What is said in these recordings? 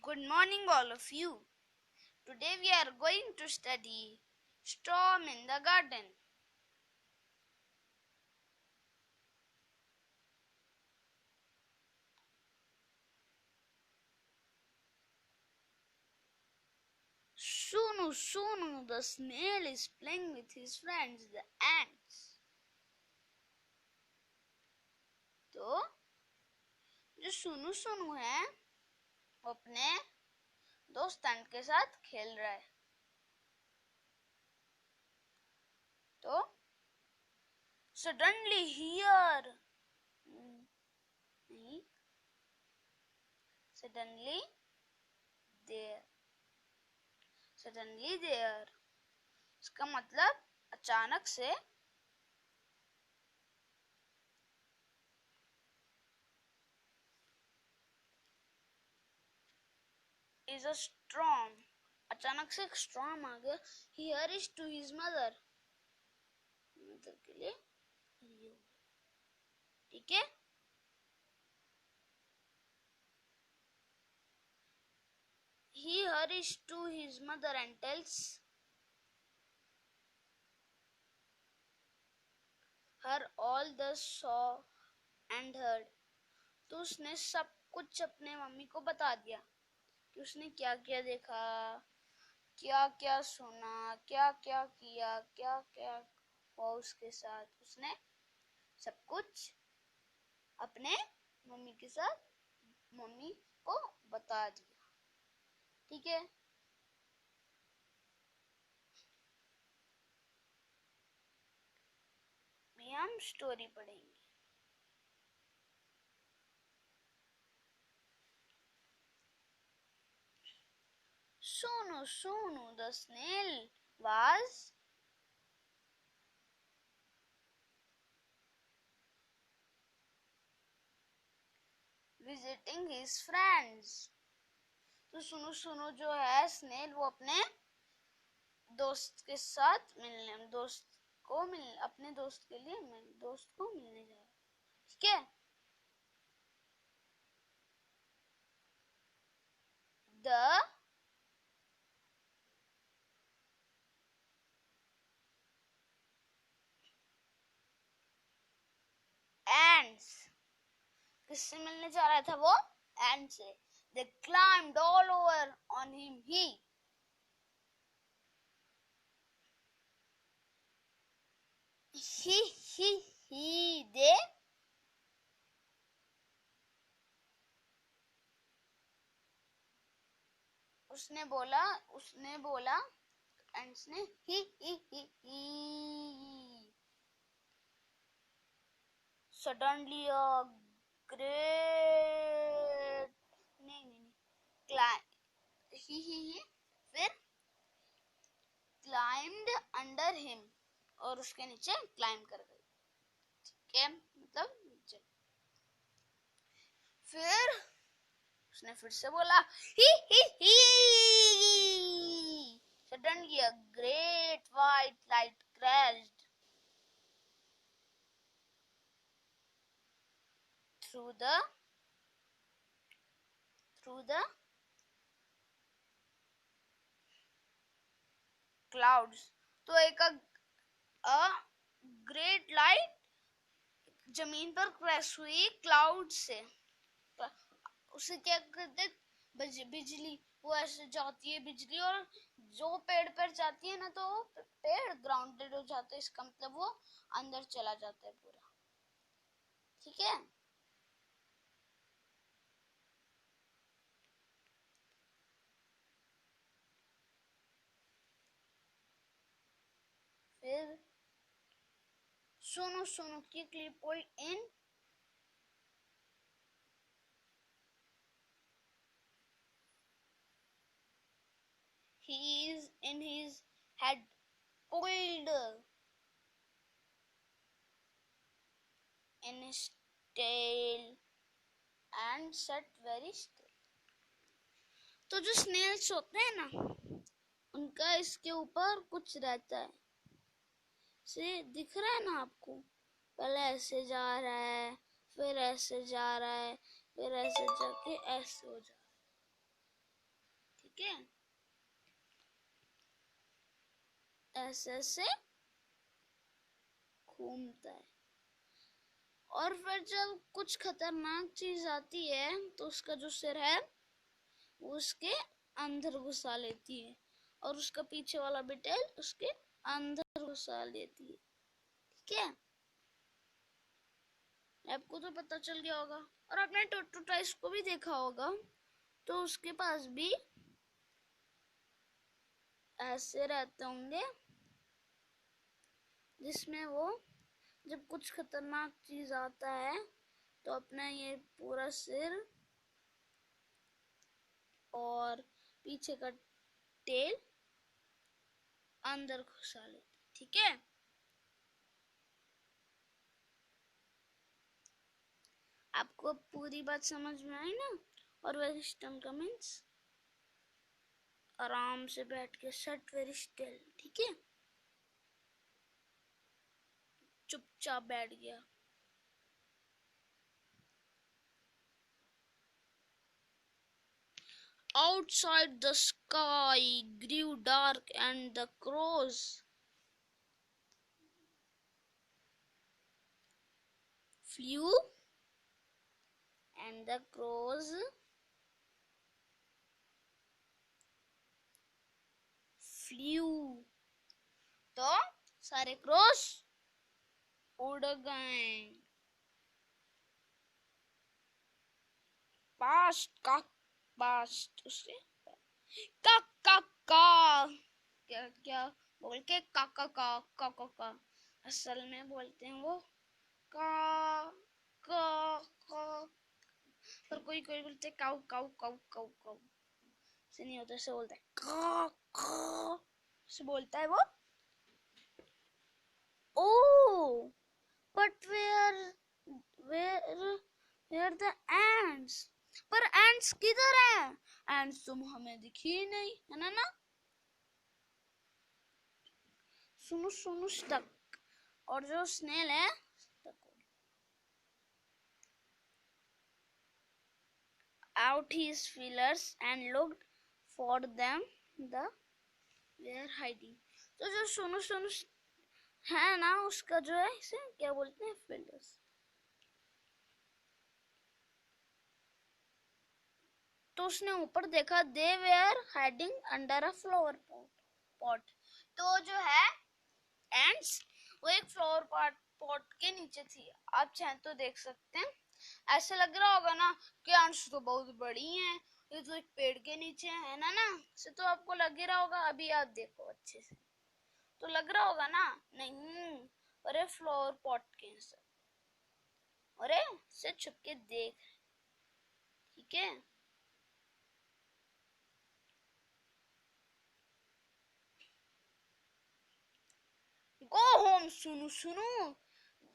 Good morning, all of you. Today we are going to study Storm in the Garden. Sunu, the snail is playing with his friends, the ants. तो जो सुनु है वो अपने दोस्त एंट के साथ खेल रहा है. तो suddenly here नहीं suddenly there इसका मतलब अचानक से. is a storm. अचानक से एक स्टॉर्म आ गया. He hurries to his mother. Mother के लिए ठीक है. He hurries to his mother and tells her all the saw and heard. तो उसने सब कुछ अपने मम्मी को बता दिया कि उसने क्या क्या देखा, क्या क्या सुना, क्या क्या किया, क्या क्या हुआ उसके साथ. उसने सब कुछ अपने मम्मी को बता दिया. ठीक है. हम स्टोरी पढ़ेंगे. Sunu, the snail was visiting his friends. तो सुनु जो है स्नेल वो अपने दोस्त के साथ अपने दोस्त को मिलने जा रहा है. ठीक है. The ants किससे मिलने जा रहा था वो? ants से. They climbed all over on him. They उसने बोला ants ने he. Suddenly a great फिर climbed under him और उसके नीचे क्लाइम कर गई. ठीक है, मतलब नीचे. फिर उसने फिर से बोला ही. Suddenly a great white light crashed through the clouds. तो एक ग्रेट लाइट जमीन पर क्रैश हुई क्लाउड से. उसे क्या कहते? बिजली. वो ऐसे जाती है बिजली और जो पेड़ पर जाती है ना तो पेड़ ग्राउंडेड हो जाता है. इसका मतलब वो अंदर चला जाता है पूरा. ठीक है. फिर Sunu quickly pulled in his head, pulled in his tail and sat very still. तो जो स्नेल्स होते हैं ना उनका इसके ऊपर कुछ रहता है. से दिख रहा है ना आपको? पहले ऐसे जा रहा है, फिर ऐसे जा रहा है, फिर ऐसे जाके ऐसे हो जा रहा है. ठीक है, ऐसे ऐसे घूमता है। और फिर जब कुछ खतरनाक चीज आती है तो उसका जो सिर है वो उसके अंदर घुसा लेती है और उसका पीछे वाला भी टेल उसके अंदर घुसा लेती है। ठीक है, आपको तो पता चल गया होगा। और आपने टोटोटाइस को भी देखा होगा, तो उसके पास भी ऐसे रहते होंगे जिसमें वो जब कुछ खतरनाक चीज आता है तो अपना ये पूरा सिर और पीछे का टेल अंदर घुसा लेते। ठीक है, आपको पूरी बात समझ में आई ना? और वेरी स्टिल का मीन्स आराम से बैठ के सट वेरी स्टिल। ठीक है, चुपचाप बैठ गया। Outside the sky grew dark and the crows flew and the crows flew। तो सारे क्रोस उड़ गए। पास्ट का पास्ट उससे का का का क्या क्या बोल के का का असल में बोलते हैं वो का का। पर कोई कोई बोलते काऊ काऊ काऊ काऊ काऊ से नहीं होता, से बोलता है का से बोलता है वो। ओ बट वेयर द एंड्स? पर एंड्स किधर है? एंड्स तुम हमें दिखी ही नहीं, है ना? सुनो सुनो स्टक। और जो स्नेल है out his feelers and looked for them the were hiding। तो जो सुनो सुनो है ना, उसका जो है इसे क्या बोलते हैं? feelers। तो उसने ऊपर देखा they were hiding under a flower pot। तो जो है एंड्स वो एक फ्लावर पॉट के नीचे थी। आप चाहे तो देख सकते हैं। ऐसे लग रहा होगा ना कि एंड्स तो बहुत बड़ी हैं, ये तो एक पेड़ के नीचे है ना से तो आपको लग ही रहा होगा। अभी आप देखो अच्छे से तो लग रहा होगा ना? नहीं, अरे फ्लावर पॉट के अंदर, अरे से छुप के देख। ठीक है, go home सुनु सुनु।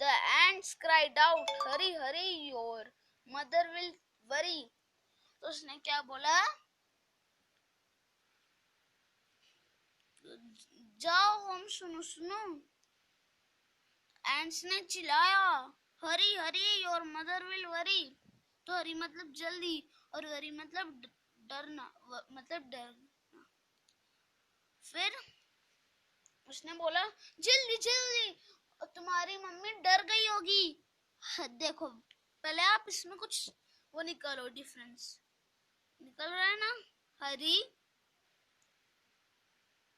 The ants cried out, hurry hurry your mother will worry। तो उसने क्या बोला? जाओ होम सुनो सुनो। एंड्स ने चिल्लाया Hari Hari your mother will worry. तो हरी मतलब जल्दी और वरी मतलब डरना, मतलब डरना। फिर उसने बोला जल्दी जल्दी, तुम्हारी मम्मी डर गई होगी। देखो पहले आप इसमें कुछ वो निकालो, डिफरेंस निकल रहा है ना? हरी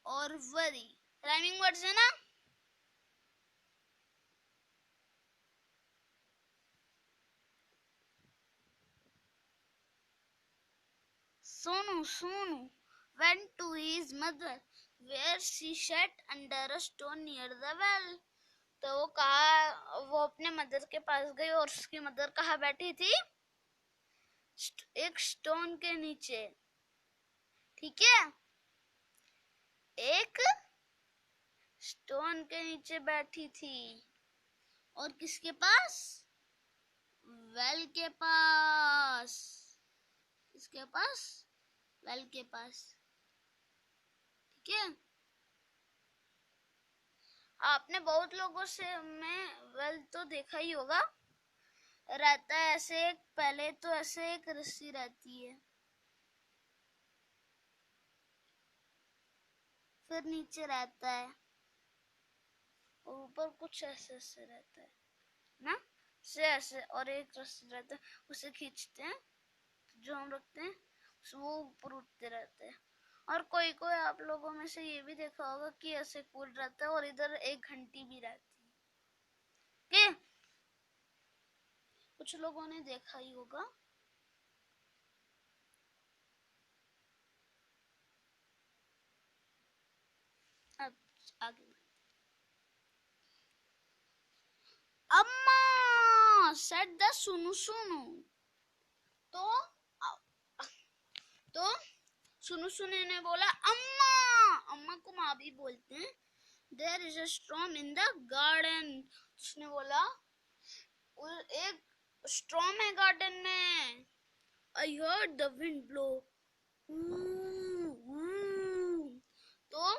और वरी राइमिंग वर्ड्स है ना? Sonu Sonu went to his mother where she sat under a stone near the well। तो वो अपने मदर के पास गई और उसकी मदर कहाँ बैठी थी? एक स्टोन के नीचे। ठीक है, एक स्टोन के नीचे बैठी थी। और किसके पास? वेल के पास। किसके पास? वेल के पास। ठीक है, आपने बहुत लोगों से में वेल तो देखा ही होगा, रहता है ऐसे। पहले तो ऐसे एक रस्सी रहती है, फिर नीचे रहता है और ऊपर कुछ ऐसे ऐसे रहता है ना, से ऐसे, और एक रस्सी रहता है, उसे खींचते हैं जो हम रखते हैं, वो ऊपर उठते रहते हैं। और कोई कोई आप लोगों में से ये भी देखा होगा कि ऐसे कूद रहता है और इधर एक घंटी भी रहती है, के कुछ लोगों ने देखा ही होगा। अब आगे अम्मा सेड द सुनु सुनु। तो तो सुनु सुनु ने बोला अम्मा, अम्मा को माँ भी बोलते हैं। There is a storm in the garden. उसने बोला एक स्टॉर्म है गार्डन में। I heard the wind blow. तो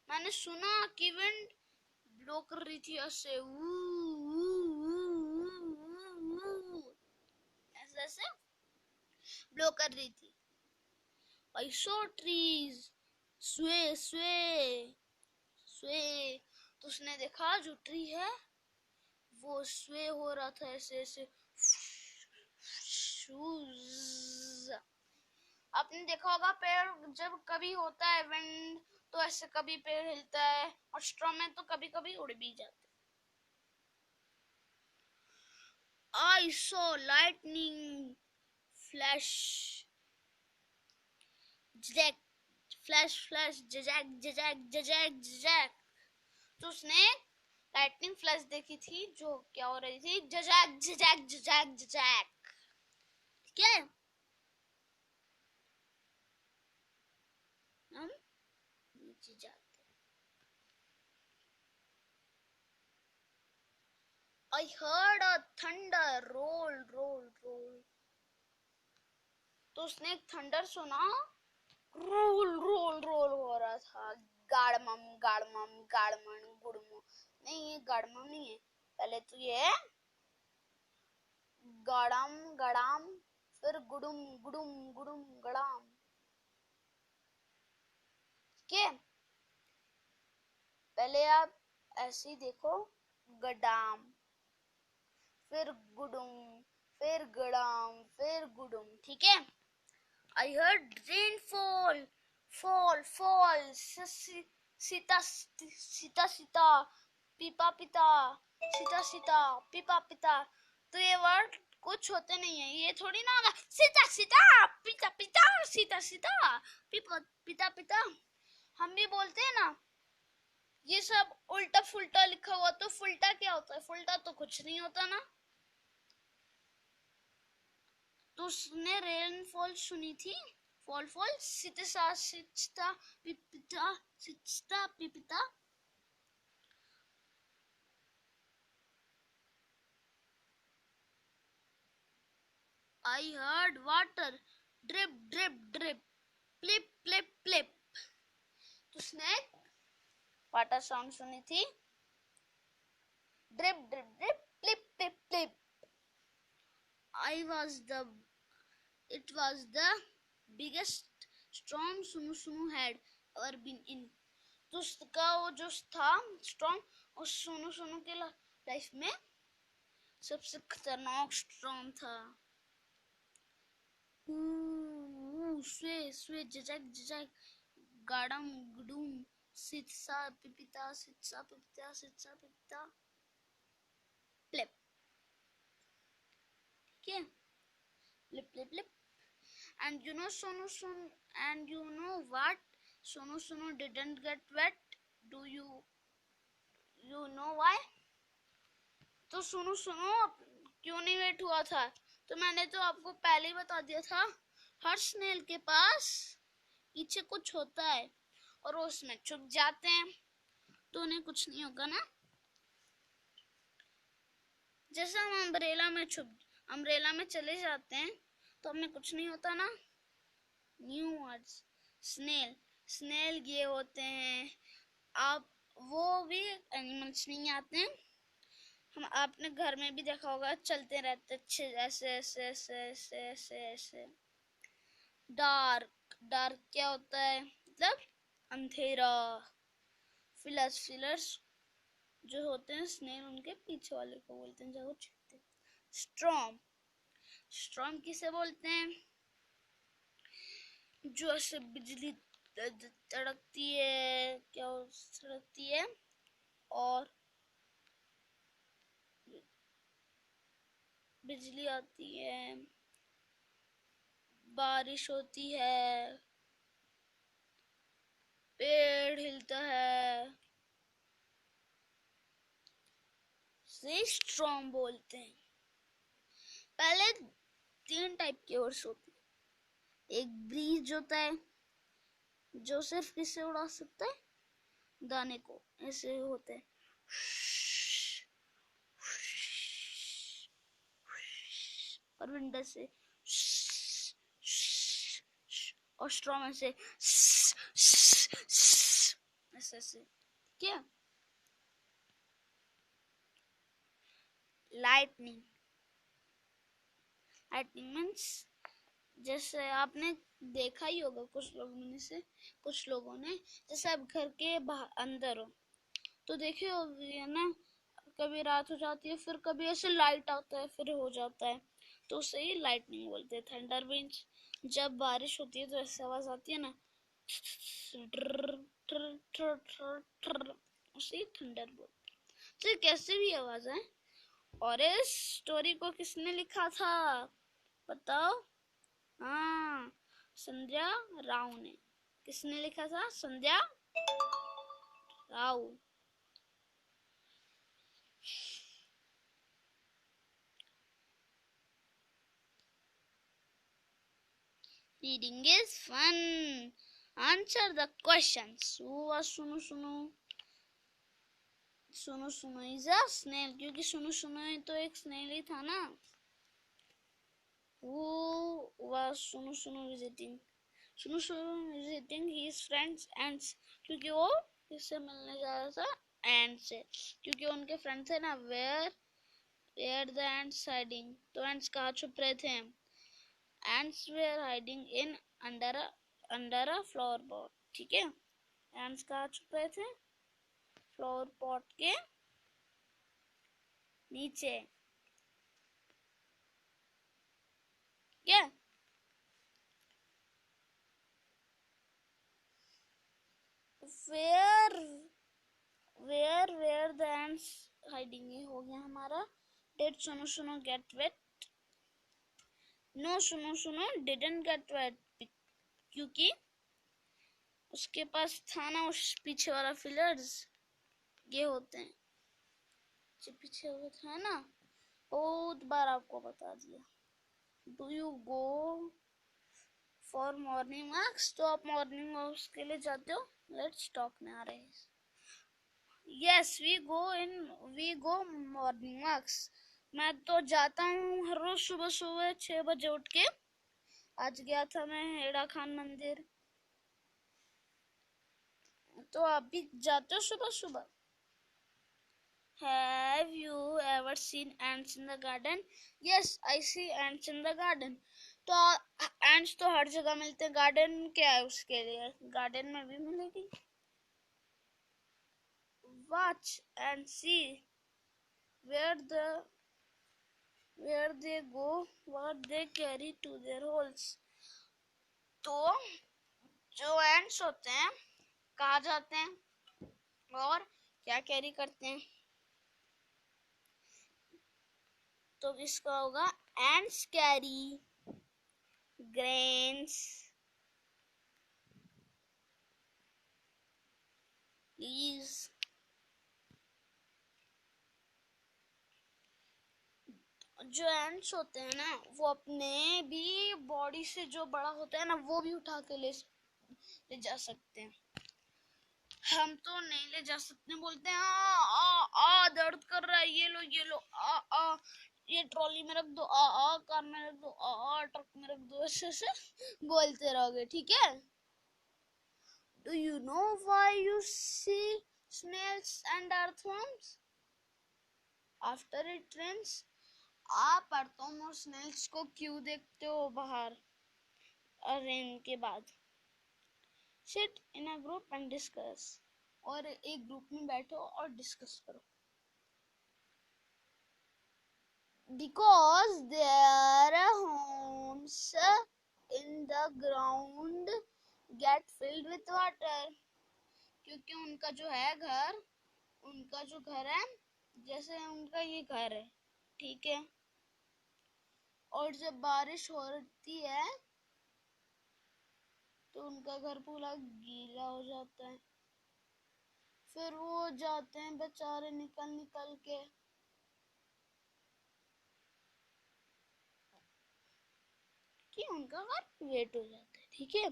मैंने सुना कि विंड ब्लो कर रही थी ऐसे, ऐसे ऐसे ब्लो कर रही थी। I saw trees sway sway sway। तो उसने देखा जो ट्री है वो स्वे हो रहा था ऐसे ऐसे। आपने देखा होगा पेड़ जब कभी होता है विंड तो ऐसे कभी पेड़ हिलता है, और स्ट्रॉम में तो कभी कभी उड़ भी जाते। I saw lightning flash जैक फ्लैश फ्लैश जजैक जजैक जजैक जजैक। तो उसने लाइटनिंग फ्लैश देखी थी जो क्या हो रही थी, जजैक जजैक जजैक जजैक। ठीक है, हम नीचे जाते। I heard a thunder roll roll roll। तो उसने एक थंडर सुना, रोल रोल रोल हो रहा था। गाड़मम गाड़मम गाड़मन गुड़मु, नहीं ये गाड़मम नहीं है, पहले तो ये गाड़म गड़ाम फिर गुडुम गुडुम गुडुम गड़ाम। ठीक है, पहले आप ऐसे ही देखो, गडाम फिर गुडुम फिर गड़ाम फिर गुडुम। ठीक है, I heard rain fall fall fall Sita Sita Sita पीपा पिता सीता सीता पीपा पिता। तो ये वर्ड कुछ होते नहीं है, ये थोड़ी ना होगा सीता सीता पिता पिता सीता सीता पीपा पिता पिता। हम भी बोलते हैं ना, ये सब उल्टा फुल्टा लिखा हुआ, तो फुल्टा क्या होता है, फुल्टा तो कुछ नहीं होता ना। तो उसने रेनफॉल सुनी थी, फॉल फॉल सितसा सिचता पिपिता सिचता पिपिता। I heard water drip drip drip plip plip plip. तो उसने वाटर साउंड सुनी थी, drip drip drip plip plip plip. It was the biggest storm सुनु सुनु had ever been in। तो उसका वो जो था स्टॉर्म, उस सुनु सुनु के लाइफ में सबसे खतरनाक स्टॉर्म था। स्वे स्वे जजक जजक गाड़म गुडुम सितसा पिपिता सितसा पिपिता सितसा पिपिता प्लिप। ठीक है, प्लिप plip प्लिप। And you know Sonu Sonu, and you know what? Sonu Sonu didn't get wet. Do you know why? तो सुनो सुनो क्यों नहीं वेट हुआ था? तो मैंने तो आपको पहले ही बता दिया था, हर स्नेल के पास पीछे कुछ होता है और वो उसमें छुप जाते हैं तो उन्हें कुछ नहीं होगा ना। जैसे हम अम्ब्रेला में चले जाते हैं तो हमें कुछ नहीं होता ना। न्यू वर्ड्स, स्नेल स्नेल ये होते हैं, आप वो भी एनिमल्स नहीं आते हैं। हम आपने घर में भी देखा होगा, चलते रहते अच्छे ऐसे ऐसे ऐसे ऐसे ऐसे ऐसे। डार्क डार्क क्या होता है, मतलब अंधेरा। फिलर्स, फिलर्स जो होते हैं स्नेल, उनके पीछे वाले को बोलते हैं जब वो छिपते हैं। स्ट्रॉम, स्ट्रॉम किसे बोलते हैं? जो ऐसे बिजली तड़कती है, क्या तड़कती है और बिजली आती है, बारिश होती है, पेड़ हिलता है, से स्ट्रॉम बोलते हैं। पहले 3 टाइप के वर्ड्स होते हैं। एक ब्रीज होता है जो सिर्फ किससे उड़ा सकता है? दाने को, ऐसे होते हैं। और विंडो से, और स्ट्रॉम से ऐसे ऐसे। क्या? लाइटनिंग, लाइटनिंग मीन्स जैसे आपने देखा ही होगा कुछ लोगों ने जैसे आप घर के अंदर हो तो देखे होगे ना, कभी रात हो जाती है, फिर कभी ऐसे लाइट आता है, फिर हो जाता है, तो उसे ही लाइटनिंग बोलते हैं। थंडर मीन्स जब बारिश होती है तो ऐसी आवाज आती है ना, उसे थंडर बोलते हैं। तो कैसे भी आवाज है। और इस स्टोरी को किसने लिखा था बताओ? हाँ, संध्या राव ने। किसने लिखा था? संध्या Rao. Reading is fun. Answer the questions. हुआ सुनो सुनो, सुनो सुनो इज अ स्नेल, क्योंकि सुनो सुनो तो एक स्नेल ही था ना। Who was सुनो सुनो visiting? सुनो सुनो visiting his friends ants, क्योंकि वो किससे मिलने जा रहा था? ants से, क्योंकि उनके फ्रेंड थे ना। where the ants hiding, तो ants कहाँ छुप रहे थे? ants were hiding in under a flower pot। ठीक है, ants कहाँ छुप रहे थे? फ्लावर पॉट के नीचे। क्या? where where the ants hiding, ये हो गया हमारा। did सुनो सुनो get wet? no, सुनो सुनो didn't get wet, क्योंकि उसके पास था ना उस पीछे वाला फिलर्स, ये होते हैं जो पीछे हुए था ना। बहुत बार आपको बता दिया। Do you go for morning walks? तो आप मॉर्निंग वॉक्स के लिए जाते हो? लेट्स टॉक में आ रहे हैं। Yes, we go morning walks. मैं तो जाता हूँ हर रोज सुबह सुबह 6 बजे उठ के। आज गया था मैं हेड़ा खान मंदिर। तो आप भी जाते हो सुबह सुबह? Have you ever seen ants in the garden? Yes, I see ants in the garden. तो ants तो हर जगह मिलते हैं, गार्डन क्या है उसके लिए? गार्डन में भी मिलेगी। Watch and see where they go, what they carry to their holes। तो जो ants होते हैं कहाँ जाते हैं और क्या कैरी करते हैं? तो किसका होगा? ants carry grains, leaves, जो एंट्स होते हैं ना वो अपने भी बॉडी से जो बड़ा होता है ना वो भी उठा के ले जा सकते हैं। हम तो नहीं ले जा सकते, बोलते हैं दर्द कर रहा है, ये लो ये ट्रॉली में रख दो, कार में रख दो, ट्रक में रख दो, ऐसे बोलते रहोगे। ठीक है। Do you know why you see snails and earthworms after it rains? आप earthworm और snails को क्यों देखते हो बाहर रेन के बाद? Sit in a group and discuss, और एक ग्रुप में बैठो और डिस्कस करो। Because their homes in the ground get filled with water, क्योंकि उनका जो है घर, उनका जो घर है, जैसे उनका ये घर है, ठीक है, और जब बारिश होती है तो उनका घर पूरा गीला हो जाता है, फिर वो जाते हैं बेचारे निकल निकल के, कि उनका घर वेट हो जाता है, ठीक है।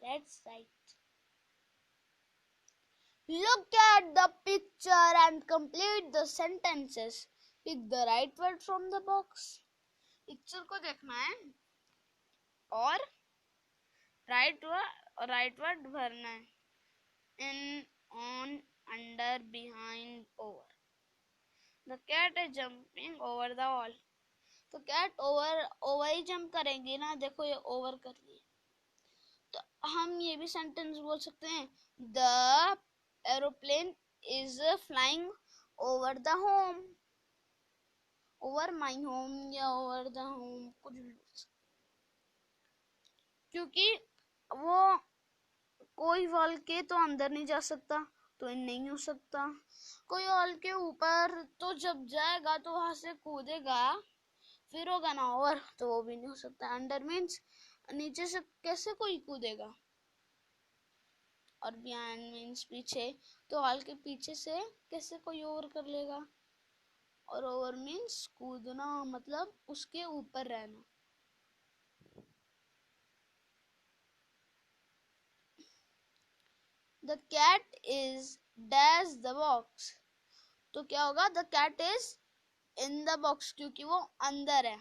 That's right. Look at the picture and complete the sentences. Pick the right word from the box. Picture को देखना है और राइट वर्ड भरना है। In, on, under, behind, over. The cat is jumping over the wall. तो cat over ही jump करेंगी ना, देखो ये ओवर कर रही है। तो हम ये भी सेंटेंस बोल सकते हैं, the aeroplane is flying over the home, over my home या ओवर द होम, कुछ भी बोल सकते, क्योंकि वो कोई वॉल के तो अंदर नहीं जा सकता, तो नहीं हो सकता। कोई वॉल के ऊपर तो जब जाएगा तो वहां से कूदेगा, फिर होगा ना ओवर, तो वो भी नहीं हो सकता। अंडर मीन्स नीचे से कैसे कोई कूदेगा, और बिहाइंड मीन्स पीछे, तो वॉल के पीछे से कैसे कोई ओवर कर लेगा, और ओवर मीन्स कूदना, मतलब उसके ऊपर रहना। The cat is dash the box, तो क्या होगा, the cat is in the box, क्योंकि वो अंदर है,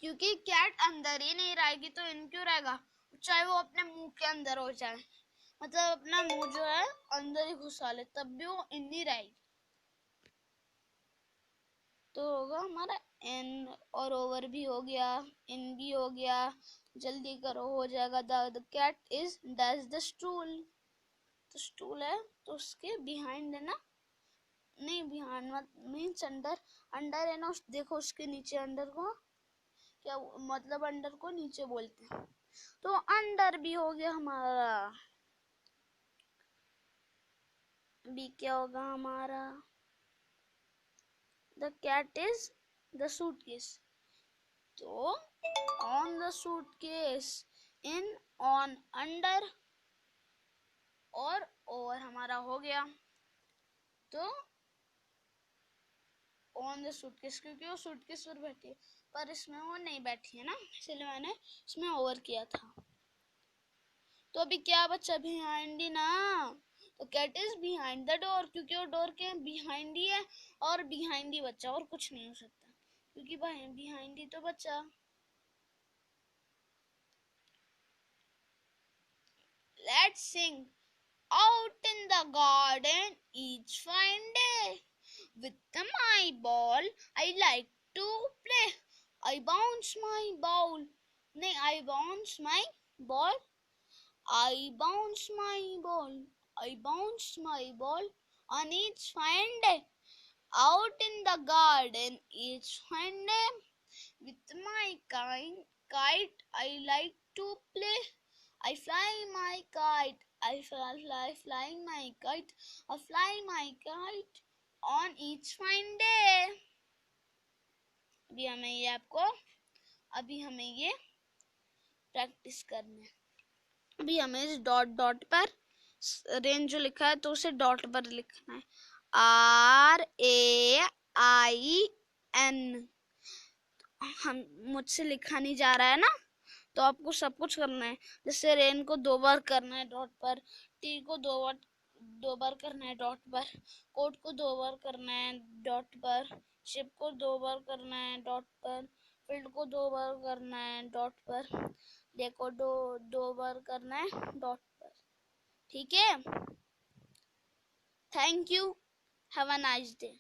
क्योंकि कैट अंदर ही नहीं रहेगी तो इन क्यों रहेगा, चाहे वो अपने मुंह के अंदर हो जाए, मतलब अपना मुंह जो है अंदर ही घुसा ले, तब भी वो इन ही रहेगी, तो होगा हमारा इन, और ओवर भी हो गया, इन भी हो गया, जल्दी करो हो जाएगा। The cat is dash the stool, तो स्टूल है तो उसके बिहाइंड है ना, नहीं बिहाइंड मत मीन्स अंडर, अंडर है ना, देखो उसके नीचे अंडर को क्या मतलब, अंडर को नीचे बोलते हैं, तो अंडर भी हो गया हमारा। बी क्या होगा हमारा, the cat is the suitcase, तो on the suitcase, in, on, under और ओवर हमारा हो गया, तो ऑन द सूटकेस, क्योंकि वो सूटकेस पर बैठी है, पर इसमें वो नहीं बैठी है ना, इसलिए मैंने इसमें ओवर किया था। तो अभी क्या बच्चा, बिहाइंड ही ना, तो cat is behind the door, क्योंकि वो डोर के बिहाइंड ही है, और बिहाइंड ही बच्चा, और कुछ नहीं हो सकता, क्योंकि बिहाइंड ही तो बच्चा। Let's Singh out in the garden each fine day. With my ball, I like to play. I bounce my ball. No, I bounce my ball. I bounce my ball. I bounce my ball on each fine day. Out in the garden each fine day. With my kite, I like to play. I fly my kite. I flying my kite. I fly my kite on each fine day. अभी हमें ये practice करना है। अभी हमें इस dot dot पर range जो लिखा है तो उसे डॉट पर लिखना है, RAIN। हम मुझसे लिखा नहीं जा रहा है ना, तो आपको सब कुछ करना है, जैसे रेन को 2 बार करना है डॉट पर, टी को 2 बार करना है डॉट पर, कोट को 2 बार करना है डॉट पर, शिप को 2 बार करना है डॉट पर, फील्ड को 2 बार करना है डॉट पर, डे को 2 बार करना है डॉट पर, ठीक है। Thank you. Have a nice day.